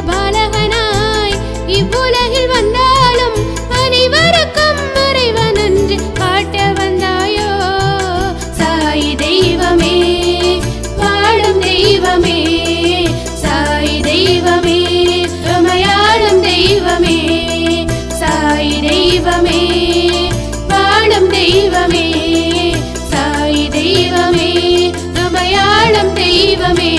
பாலகனாய் இவ்வுலகில் வந்தாலும் அனைவருக்கும் இறைவன் என்று காட்ட வந்தாயோ சாய் தெய்வமே வாழும் தெய்வமே சாய் தெய்வமே உமையாளும் தெய்வமே சாய் தெய்வமே வாழும் தெய்வமே சாய் தெய்வமே உமையாளும் தெய்வமே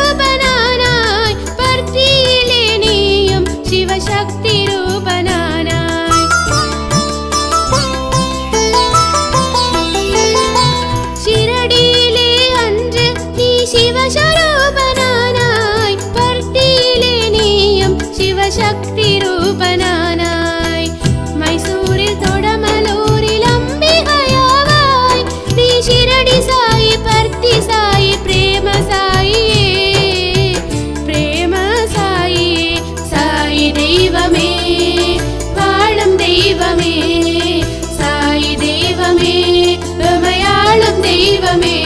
சிவஸ்வரூபனானாய் பர்த்தியிலே நீயும் சிவசக்தி ரூபனானாய் ஷிரடியிலே அன்று நீ சிவஸ்வரூபனானாய் பர்த்தியிலே நீயும் சிவசக்தி ரூபனானாய் மைசூரில் தொடமலூரில் அம்பிகையாவாய் நீ ஷிரடி சாயி பர்த்தி சாயி பிரேம சாயி தெய்வமே வாழும் தெய்வமே சாய் தெய்வமே உமையாளும் தெய்வமே